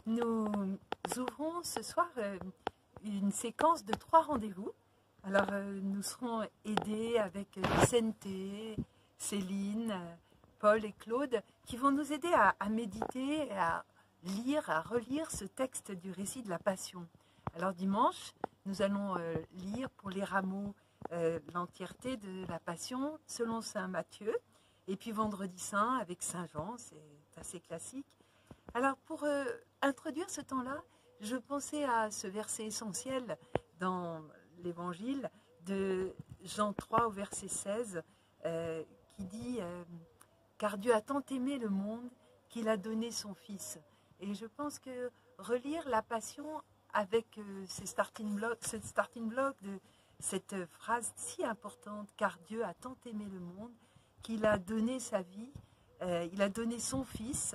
Nous ouvrons ce soir une séquence de 3 rendez-vous. Alors, nous serons aidés avec Vicente, Céline, Paul et Claude, qui vont nous aider à méditer, à lire, à relire ce texte du récit de la Passion. Alors, dimanche, nous allons lire pour les rameaux l'entièreté de la Passion selon saint Matthieu. Et puis vendredi saint avec saint Jean, c'est assez classique. Alors, pour introduire ce temps-là, je pensais à ce verset essentiel dans l'évangile de Jean 3 au verset 16 qui dit « Car Dieu a tant aimé le monde qu'il a donné son Fils ». Et je pense que relire la Passion avec ce starting block de cette phrase si importante « Car Dieu a tant aimé le monde qu'il a donné sa vie, il a donné son Fils ».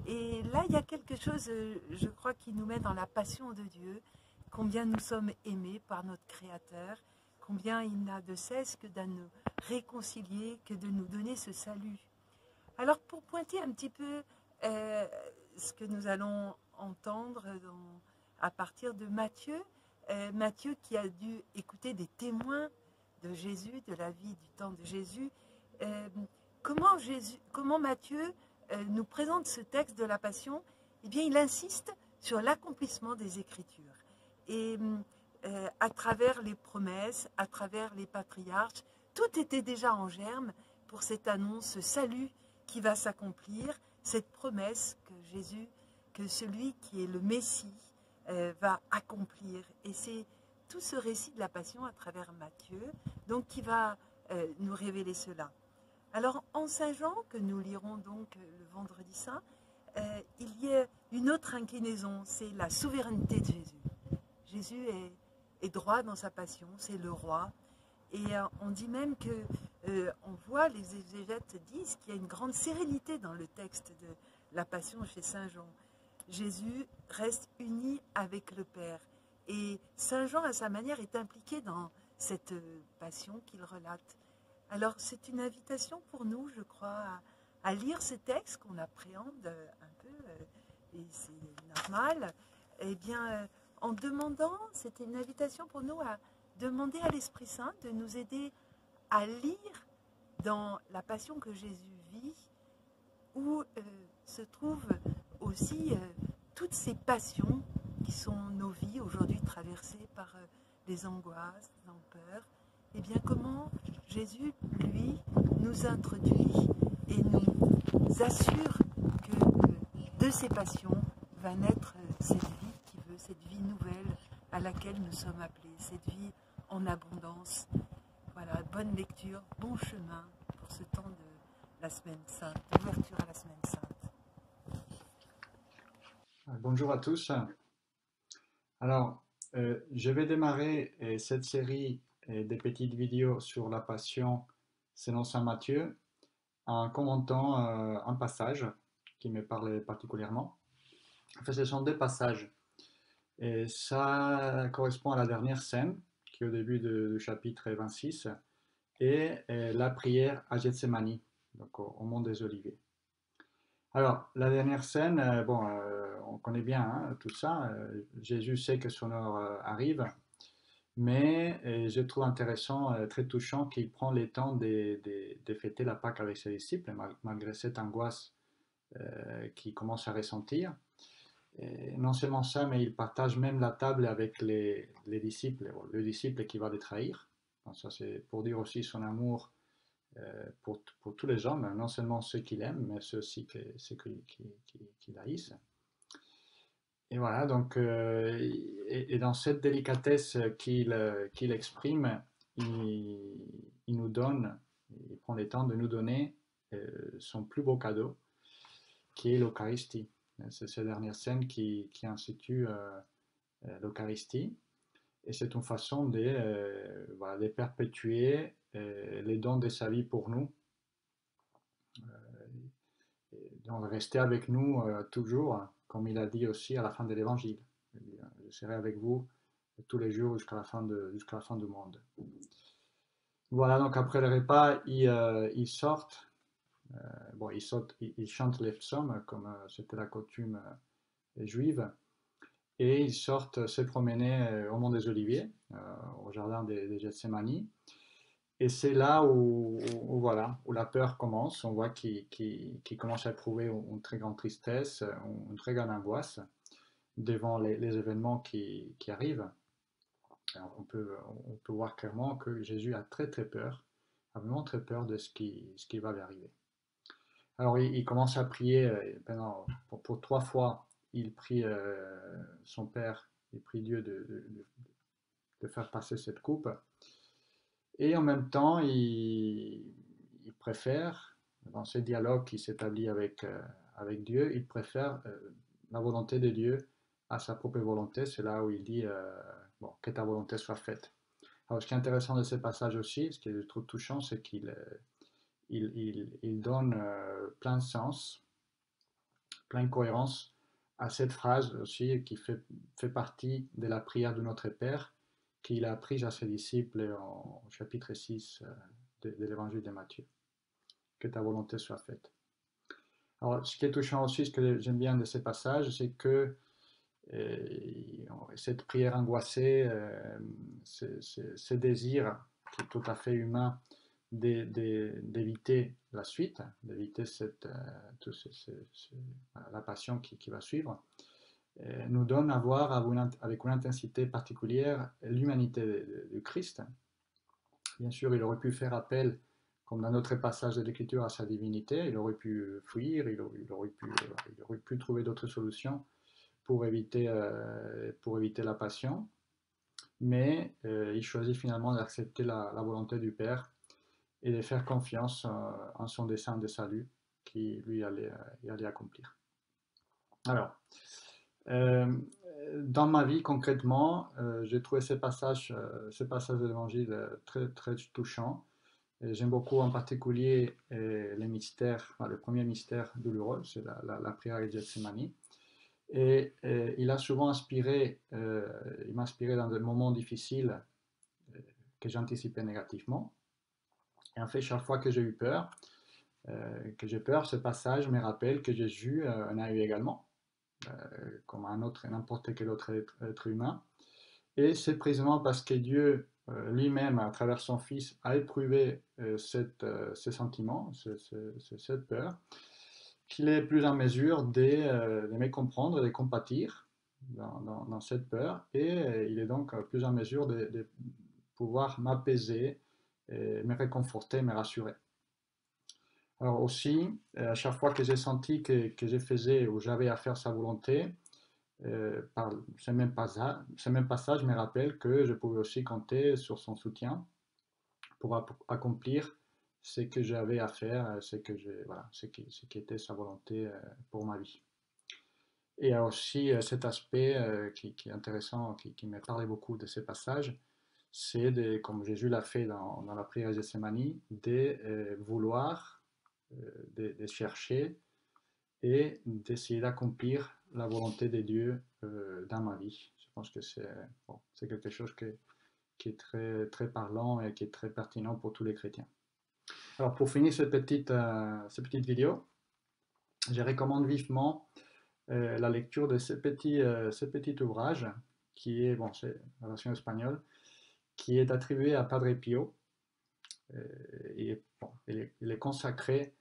Et là, il y a quelque chose, je crois, qui nous met dans la passion de Dieu, combien nous sommes aimés par notre Créateur, combien il n'a de cesse que de nous réconcilier, que de nous donner ce salut. Alors, pour pointer un petit peu ce que nous allons entendre à partir de Matthieu, Matthieu qui a dû écouter des témoins de Jésus, de la vie du temps de Jésus, comment Matthieu nous présente ce texte de la Passion. Eh bien, il insiste sur l'accomplissement des Écritures. Et à travers les promesses, à travers les patriarches, tout était déjà en germe pour cette annonce, ce salut qui va s'accomplir, cette promesse que Jésus, que celui qui est le Messie, va accomplir. Et c'est tout ce récit de la Passion à travers Matthieu, donc qui va nous révéler cela. Alors, en Saint Jean, que nous lirons donc le vendredi saint, il y a une autre inclinaison, c'est la souveraineté de Jésus. Jésus est droit dans sa passion, c'est le roi. Et on dit même que, on voit, les exégètes disent qu'il y a une grande sérénité dans le texte de la passion chez Saint Jean. Jésus reste uni avec le Père. Et Saint Jean, à sa manière, est impliqué dans cette passion qu'il relate. Alors, c'est une invitation pour nous, je crois, à lire ce texte qu'on appréhende un peu, et c'est normal. Eh bien, en demandant, c'est une invitation pour nous à demander à l'Esprit Saint de nous aider à lire dans la passion que Jésus vit, où se trouvent aussi toutes ces passions qui sont nos vies aujourd'hui traversées par les angoisses, les peurs. Eh bien, comment Jésus, lui, nous introduit et nous assure que de ces passions va naître cette vie qu'il veut, cette vie nouvelle à laquelle nous sommes appelés, cette vie en abondance. Voilà, bonne lecture, bon chemin pour ce temps de la Semaine Sainte, d'ouverture à la Semaine Sainte. Bonjour à tous. Alors, je vais démarrer cette série des petites vidéos sur la Passion selon saint Matthieu en commentant un passage qui me parlait particulièrement. En fait, ce sont deux passages. Et ça correspond à la dernière scène, qui est au début du chapitre 26, et la prière à Gethsemane, donc au mont des Oliviers. Alors, la dernière scène, on connaît bien hein, tout ça. Jésus sait que son heure arrive, mais je trouve intéressant, très touchant qu'il prend le temps de fêter la Pâque avec ses disciples, malgré cette angoisse qu'il commence à ressentir. Et non seulement ça, mais il partage même la table avec les disciples, le disciple qui va les trahir. Donc ça, c'est pour dire aussi son amour pour tous les hommes, non seulement ceux qu'il aime, mais ceux aussi ceux qui haïssent. Et voilà, donc, et dans cette délicatesse qu'il exprime, il nous donne, il prend le temps de nous donner son plus beau cadeau, qui est l'Eucharistie. C'est cette dernière scène qui institue l'Eucharistie. Et c'est une façon voilà, de perpétuer les dons de sa vie pour nous. Donc rester avec nous toujours, comme il a dit aussi à la fin de l'Évangile. Je serai avec vous tous les jours jusqu'à la fin du monde. Voilà, donc après le repas, ils sortent. Ils chantent les psaumes, comme c'était la coutume juive. Et ils sortent se promener au Mont des Oliviers, au jardin des Gethsémani. Et c'est là voilà, où la peur commence. On voit qu'il commence à éprouver une très grande tristesse, une très grande angoisse devant les événements qui arrivent. Alors on peut voir clairement que Jésus a très très peur, a vraiment très peur de ce qui va lui arriver. Alors il commence à prier pour 3 fois. Il prie son Père, il prie Dieu de faire passer cette coupe. Et en même temps, il préfère, dans ce dialogue qui s'établit avec Dieu, il préfère la volonté de Dieu à sa propre volonté. C'est là où il dit bon, que ta volonté soit faite. Alors, ce qui est intéressant de ce passage aussi, ce qui est trop touchant, c'est qu'il donne plein de sens, plein de cohérence à cette phrase aussi qui fait partie de la prière de notre Père qu'il a apprise à ses disciples au chapitre 6 de l'évangile de Matthieu. Que ta volonté soit faite. Alors, ce qui est touchant aussi, ce que j'aime bien de ces passages, c'est que cette prière angoissée, ce désir qui est tout à fait humain d'éviter la suite, d'éviter la passion qui va suivre, nous donne à voir avec une intensité particulière l'humanité du Christ. Bien sûr, il aurait pu faire appel, comme dans notre passage de l'Écriture, à sa divinité, il aurait pu fuir, il aurait pu trouver d'autres solutions pour éviter la passion, mais il choisit finalement d'accepter la volonté du Père et de faire confiance en son dessein de salut qui lui allait accomplir. Alors, dans ma vie concrètement, j'ai trouvé ces passages de l'Évangile très, très touchants. J'aime beaucoup en particulier les mystères, le premier mystère douloureux, c'est la prière de Gethsémani. Et il m'a inspiré dans des moments difficiles que j'anticipais négativement. Et en fait, chaque fois que j'ai eu peur, ce passage me rappelle que Jésus en a eu également, comme n'importe quel autre être humain. Et c'est précisément parce que Dieu lui-même, à travers son Fils, a éprouvé ces sentiments, cette peur, qu'il est plus en mesure de me comprendre, de compatir dans cette peur, et il est donc plus en mesure de pouvoir m'apaiser, me réconforter, me rassurer. Alors aussi, à chaque fois que j'ai senti que je faisais ou j'avais à faire sa volonté, par ce même passage me rappelle que je pouvais aussi compter sur son soutien pour accomplir ce que j'avais à faire, ce qui était sa volonté pour ma vie. Et il y a aussi cet aspect qui est intéressant, qui me parlait beaucoup de ces passages, c'est, comme Jésus l'a fait dans la prière de Gethsémani, de vouloir, de chercher et d'essayer d'accomplir la volonté de Dieu dans ma vie. Je pense que c'est quelque chose qui est très, très parlant et qui est très pertinent pour tous les chrétiens. Alors pour finir cette petite vidéo, je recommande vivement la lecture de ce petit ouvrage qui est, c'est la version espagnole, qui est attribué à Padre Pio. Il est consacré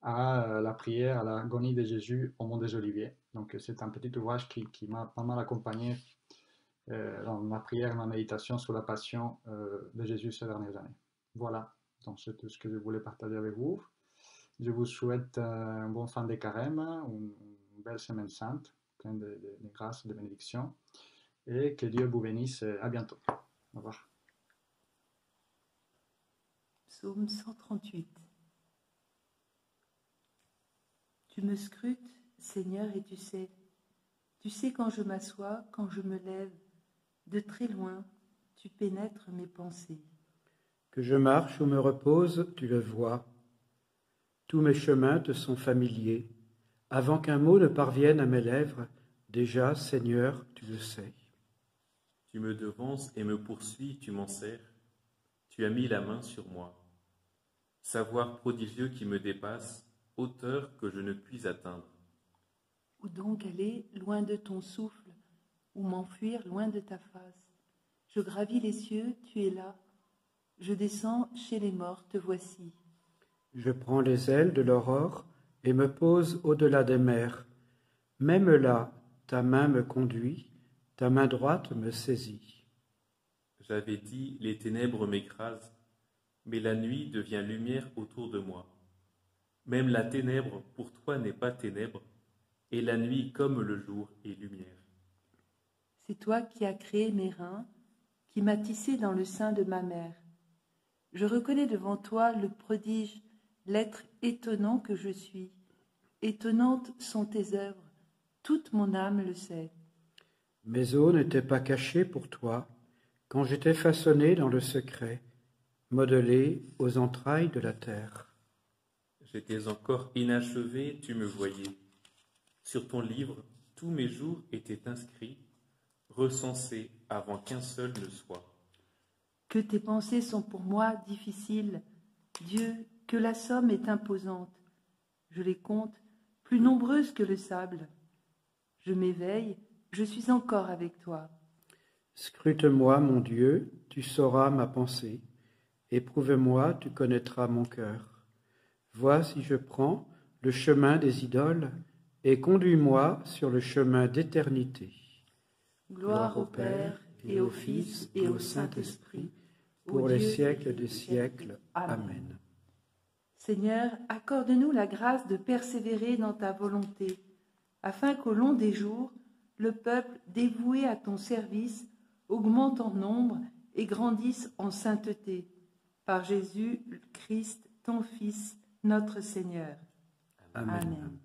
à la prière, à l'agonie de Jésus au Mont des Oliviers. Donc c'est un petit ouvrage qui m'a pas mal accompagné dans ma prière et ma méditation sur la passion de Jésus ces dernières années. Voilà, donc c'est tout ce que je voulais partager avec vous. Je vous souhaite un bon fin de carême, une belle semaine sainte, pleine de grâce et de bénédictions, et que Dieu vous bénisse. À bientôt. Au revoir. Psaume 138. Tu me scrutes, Seigneur, et tu sais quand je m'assois, quand je me lève, de très loin, tu pénètres mes pensées. Que je marche ou me repose, tu le vois. Tous mes chemins te sont familiers. Avant qu'un mot ne parvienne à mes lèvres, déjà, Seigneur, tu le sais. Tu me devances et me poursuis, tu m'en sers. Tu as mis la main sur moi. Savoir prodigieux qui me dépasse, hauteur que je ne puis atteindre. Où donc aller loin de ton souffle, ou m'enfuir loin de ta face? Je gravis les cieux, tu es là. Je descends chez les morts, te voici. Je prends les ailes de l'aurore et me pose au-delà des mers. Même là, ta main me conduit, ta main droite me saisit. J'avais dit, les ténèbres m'écrasent, mais la nuit devient lumière autour de moi. Même la ténèbre pour toi n'est pas ténèbre, et la nuit comme le jour est lumière. C'est toi qui as créé mes reins, qui m'as tissé dans le sein de ma mère. Je reconnais devant toi le prodige, l'être étonnant que je suis. Étonnantes sont tes œuvres, toute mon âme le sait. Mes os n'étaient pas cachés pour toi quand j'étais façonné dans le secret, modelé aux entrailles de la terre. J'étais encore inachevé, tu me voyais. Sur ton livre, tous mes jours étaient inscrits, recensés avant qu'un seul ne soit. Que tes pensées sont pour moi difficiles, Dieu, que la somme est imposante. Je les compte, plus nombreuses que le sable. Je m'éveille, je suis encore avec toi. Scrute-moi, mon Dieu, tu sauras ma pensée. Éprouve-moi, tu connaîtras mon cœur. Vois si je prends le chemin des idoles et conduis-moi sur le chemin d'éternité. Gloire au Père et au Fils et au Saint-Esprit, pour les siècles des siècles. Amen. Seigneur, accorde-nous la grâce de persévérer dans ta volonté, afin qu'au long des jours, le peuple dévoué à ton service augmente en nombre et grandisse en sainteté. Par Jésus Christ, ton Fils, notre Seigneur. Amen. Amen.